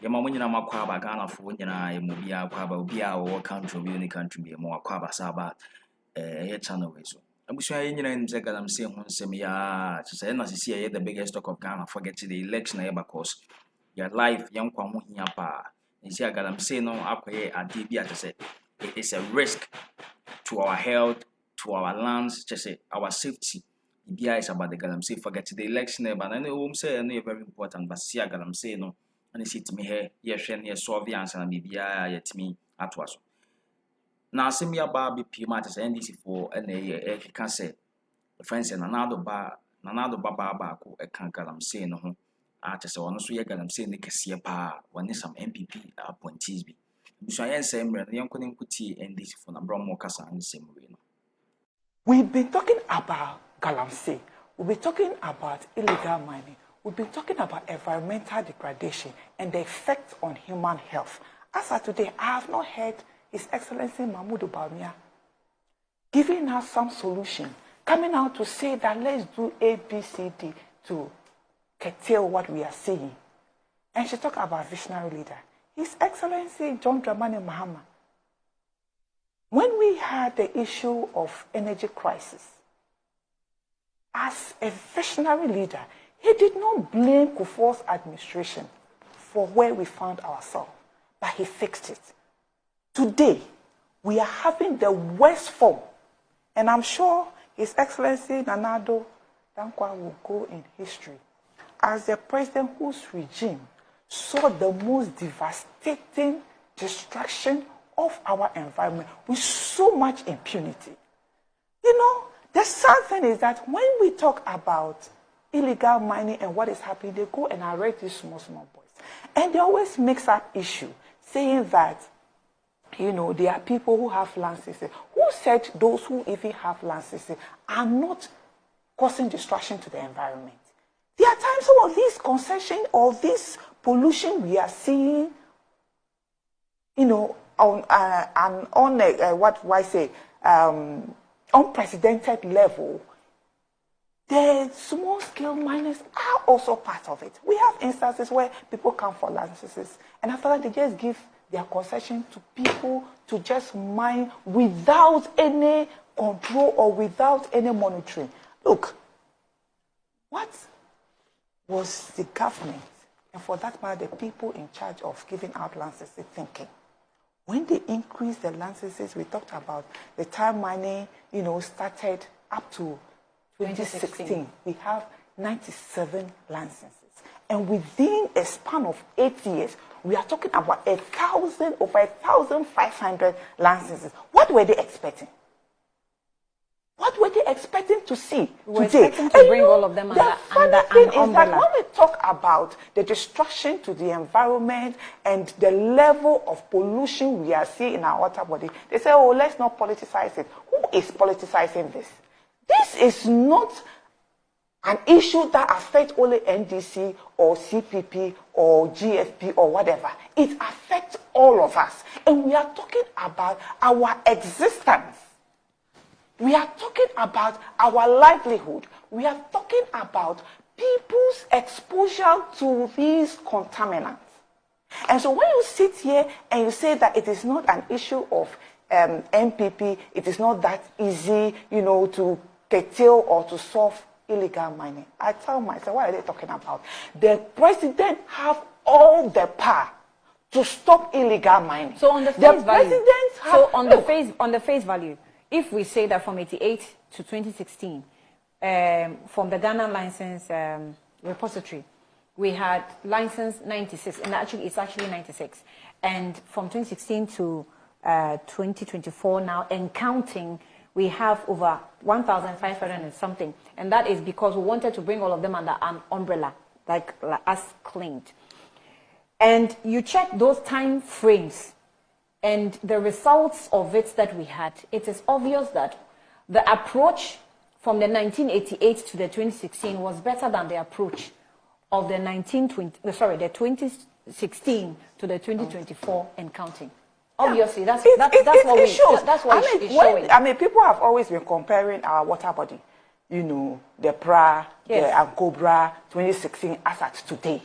Yama when you know Maquaba Ghana for when you know Mubia Quaba Bia or country be any country be more Quaba Saba channel way so. I'm sure you know in Galamsey on Semia to say not see the biggest stock of Ghana forget the election ever cause your life young Kwamu Yapa. And see Galamsey no acquire a DB to say it is a risk to our health, to our lands, just say our safety. The is about the Galamsey forget the election but I know say I know very important but see Galamsey no. And it's to me here, yes, and yes, solve the answer and be yet me at was. Now, send me a bar be Pimatis NDC for and a can say, the friends and another baba a can galam say no. Artist or so yagalam say the Cassia pa, one is some MPP appointees be. So I am saying, the young couldn't put tea NDC for the Bromo Casa and the same way. We've been talking about Galamsey. We've been talking about illegal mining. We've been talking about environmental degradation and the effects on human health. As of today, I have not heard His Excellency Mahmoud Bawumia giving us some solution, coming out to say that let's do A, B, C, D to curtail what we are seeing. And she talked about visionary leader. His Excellency John Dramani Mahama. When we had the issue of energy crisis, as a visionary leader, he did not blame Kufuor's administration for where we found ourselves, but he fixed it. Today, we are having the worst form, and I'm sure His Excellency Addo will go in history as the president whose regime saw the most devastating destruction of our environment with so much impunity. You know, the sad thing is that when we talk about illegal mining and what is happening, they go and arrest these small boys. And they always mix up issue, saying that, you know, there are people who have licenses. Who said those who even have licenses are not causing destruction to the environment? There are times some of these concession or this pollution we are seeing, you know, on unprecedented level. The small-scale miners are also part of it. We have instances where people come for licenses, and after that, they just give their concession to people to just mine without any control or without any monitoring. Look, what was the government, and for that matter, the people in charge of giving out licenses thinking? When they increased the licenses, we talked about the time mining, you know, started up to 2016. We have 97 licenses. And within a span of 8 years, we are talking about over 1,500 licenses. What were they expecting? What were they expecting to see today? Expecting to bring all of them under an umbrella. When we talk about the destruction to the environment and the level of pollution we are seeing in our water body, they say, oh, let's not politicize it. Who is politicizing this? This is not an issue that affects only NDC or CPP or GFP or whatever. It affects all of us. And we are talking about our existence. We are talking about our livelihood. We are talking about people's exposure to these contaminants. And so when you sit here and you say that it is not an issue of MPP, it is not that easy, you know, to curtail or to solve illegal mining, I tell myself, what are they talking about? The president have all the power to stop illegal mining. So on the face value, on the face value, if we say that from 88 to 2016, from the Ghana license repository, we had license 96, and actually it's actually 96. And from 2016 to 2024 now, and counting, we have over 1,500 and something. And that is because we wanted to bring all of them under an umbrella, like us claimed. And you check those time frames and the results of it that we had, it is obvious that the approach from the 1988 to the 2016 was better than the approach of the 2016 to the 2024 and counting. Obviously, that's what it shows. That's what it's showing. I mean, people have always been comparing our water body, you know, the PRA, the Cobra 2016 as at today.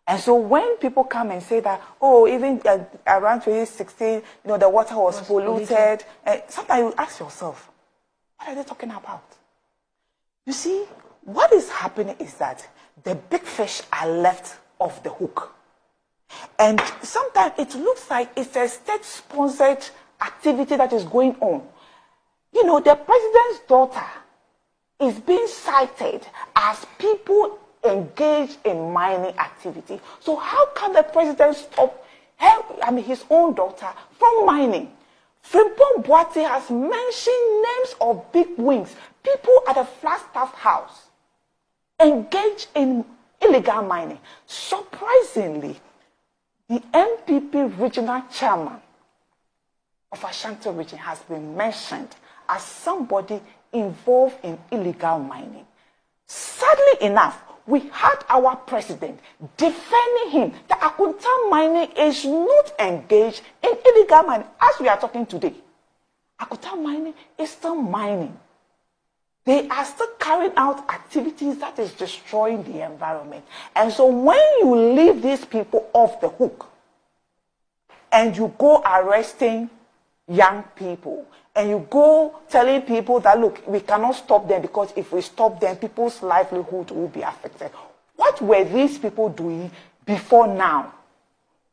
And so when people come and say that, oh, even around 2016, the water was polluted, sometimes you ask yourself, what are they talking about? You see, what is happening is that the big fish are left off the hook. And sometimes it looks like it's a state-sponsored activity that is going on. The president's daughter is being cited as people engaged in mining activity. So how can the president stop his own daughter from mining? Frimpong Boite has mentioned names of big wings, people at the Flagstaff House engaged in illegal mining. Surprisingly, the NPP regional chairman of Ashanti region has been mentioned as somebody involved in illegal mining. Sadly enough, we had our president defending him that Akunta mining is not engaged in illegal mining. As we are talking today, Akunta mining is still mining. They are still carrying out activities that is destroying the environment. And so when you leave these people off the hook and you go arresting young people and you go telling people that, look, we cannot stop them because if we stop them, people's livelihood will be affected. What were these people doing before now?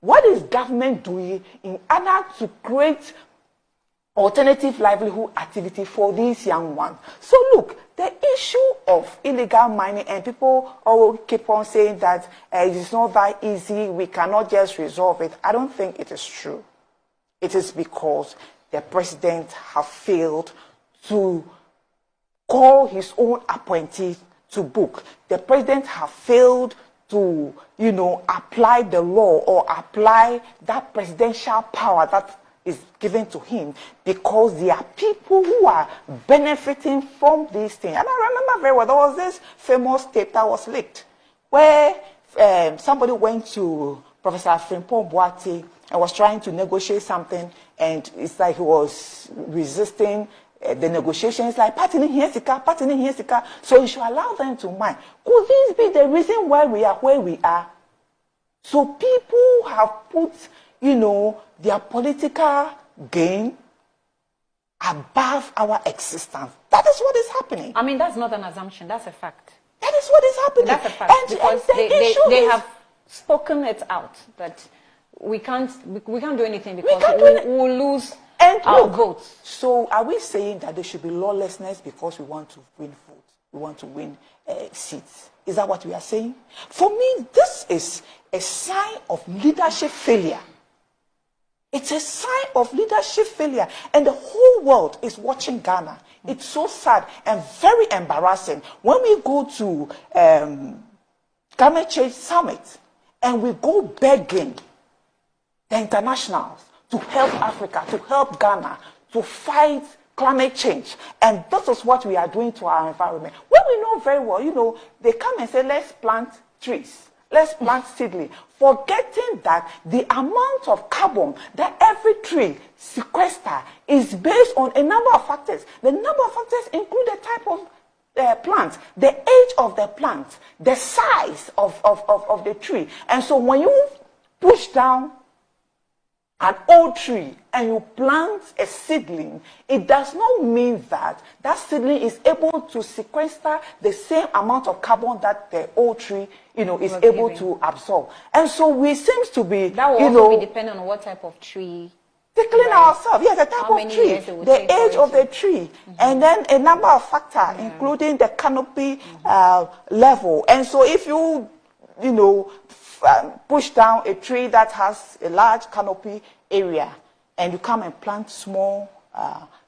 What is government doing in order to create alternative livelihood activity for these young ones? So look, the issue of illegal mining, and people all keep on saying that it is not that easy, we cannot just resolve it. I don't think it is true. It is because the president has failed to call his own appointees to book. The president has failed to, apply the law or apply that presidential power that is given to him, because there are people who are benefiting from these things. And I remember very well, there was this famous tape that was leaked where somebody went to Professor Frimpong Boite and was trying to negotiate something, and it's like he was resisting the negotiations, like patini here, so you should allow them to mine. Could this be the reason why we are where we are? So people have put, their political gain above our existence. That is what is happening. I mean, that's not an assumption, that's a fact. That is what is happening. That's a fact, because they have spoken it out that we can't do anything because we will lose our votes. So are we saying that there should be lawlessness because we want to win votes, we want to win seats? Is that what we are saying? For me, this is a sign of leadership failure. It's a sign of leadership failure, and the whole world is watching Ghana. It's so sad and very embarrassing when we go to Climate Change Summit and we go begging the internationals to help Africa, to help Ghana, to fight climate change. And this is what we are doing to our environment. When we know very well, they come and say, let's plant trees. Let's plant seedling, forgetting that the amount of carbon that every tree sequesters is based on a number of factors. The number of factors include the type of plant, the age of the plant, the size of the tree. And so when you push down an old tree and you plant a seedling, it does not mean that that seedling is able to sequester the same amount of carbon that the old tree, is able to absorb. And so we seems to be, that will also be dependent on what type of tree. Tickling ourselves, yes, the type of tree, the age of the tree, and then a number of factors, including the canopy level. And so if you, push down a tree that has a large canopy area and you come and plant small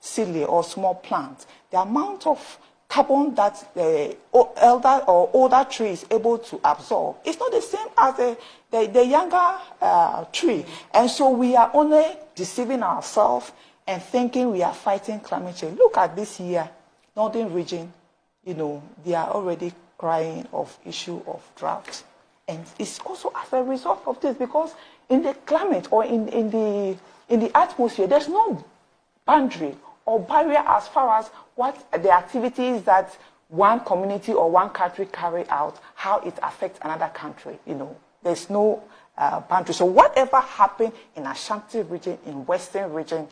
seedling or small plant, the amount of carbon that the elder or older tree is able to absorb is not the same as the younger tree. And so we are only deceiving ourselves and thinking we are fighting climate change. Look at this year, northern region, they are already crying of issue of drought. And it's also as a result of this, because in the climate or in the atmosphere, there's no boundary or barrier as far as what the activities that one community or one country carry out, how it affects another country, There's no boundary. So whatever happened in Ashanti region, in Western region,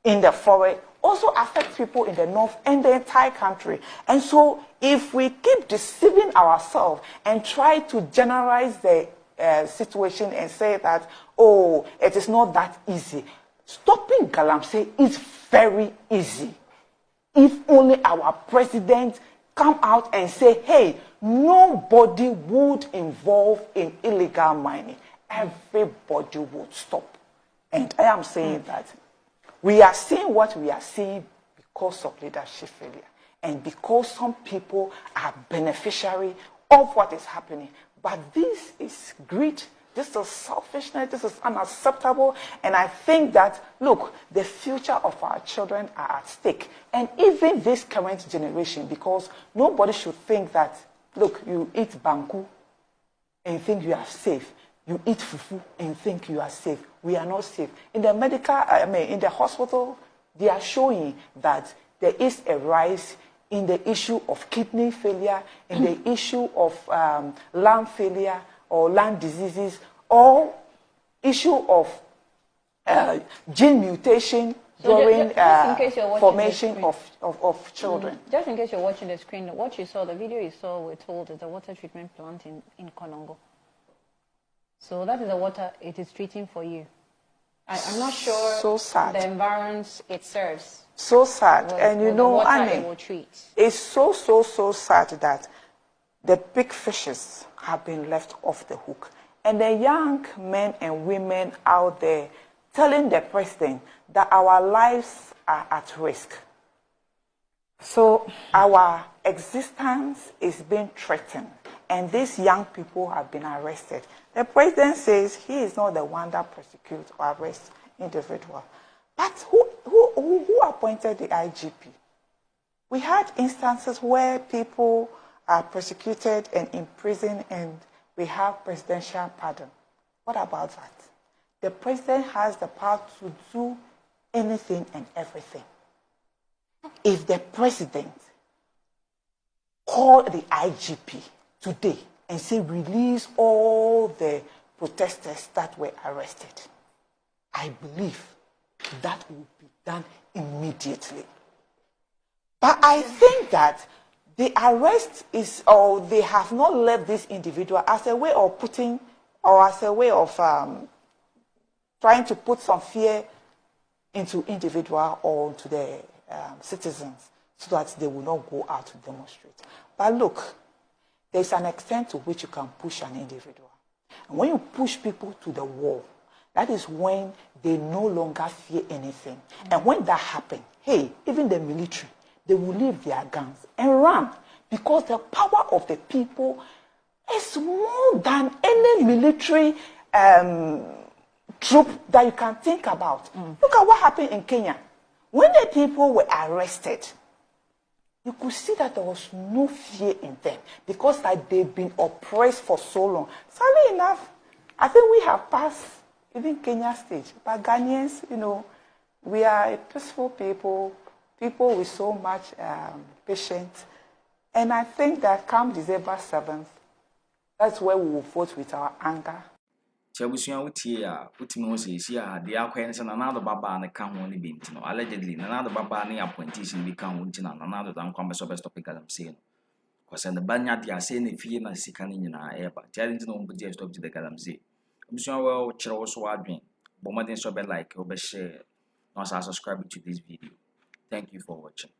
in the forest, also affects people in the north and the entire country. And so if we keep deceiving ourselves and try to generalize the situation and say that, oh, it is not that easy. Stopping Galamsey is very easy. If only our president come out and say, hey, nobody would involve in illegal mining. Everybody would stop. And I am saying that we are seeing what we are seeing because of leadership failure and because some people are beneficiary of what is happening. But this is greed, this is selfishness, this is unacceptable. And I think that, look, the future of our children are at stake. And even this current generation, because nobody should think that, look, you eat banku and think you are safe. You eat fufu and think you are safe. We are not safe. In the in the hospital, they are showing that there is a rise in the issue of kidney failure, in the issue of lung failure or lung diseases, or issue of gene mutation during formation of children. Just in case you're watching the screen, what you saw, the video you saw, we're told, is a water treatment plant in Konongo. So that is the water it is treating for you. I'm not sure so sad. The environs it serves. So sad. And you know, Annie, it's so sad that the big fishes have been left off the hook. And the young men and women out there telling the president that our lives are at risk. So our existence is being threatened. And these young people have been arrested. The president says he is not the one that prosecutes or arrests individuals. But who appointed the IGP? We had instances where people are persecuted and imprisoned and we have presidential pardon. What about that? The president has the power to do anything and everything. If the president called the IGP today and say release all the protesters that were arrested, I believe that will be done immediately. But I think that the arrest is, or they have not left this individual as a way of putting, or as a way of trying to put some fear into individual or to the citizens so that they will not go out to demonstrate. But look, there's an extent to which you can push an individual. And when you push people to the wall, that is when they no longer fear anything. And when that happens, hey, even the military, they will leave their guns and run, because the power of the people is more than any military troop that you can think about. Look at what happened in Kenya. When the people were arrested, you could see that there was no fear in them because like they've been oppressed for so long. Sadly enough, I think we have passed even Kenya stage. But Ghanaians, you know, we are a peaceful people with so much patience. And I think that come December 7th, that's where we will vote with our anger. Chabusuya utie ya utimi ho sesi a de akwa ne se na nado baba ne ka ho ne binti no allegedly na nado baba ne appointees ne bi ka ho nti na nado dan kwa beso best topic Galamsey no kwase ne banya de ase ne fie na sika ne nyina eba tia nti no mpo stop to the Galamsey abusuya wo kire wo so adwen bomodin so be like wo be share no subscribe to this video. Thank you for watching.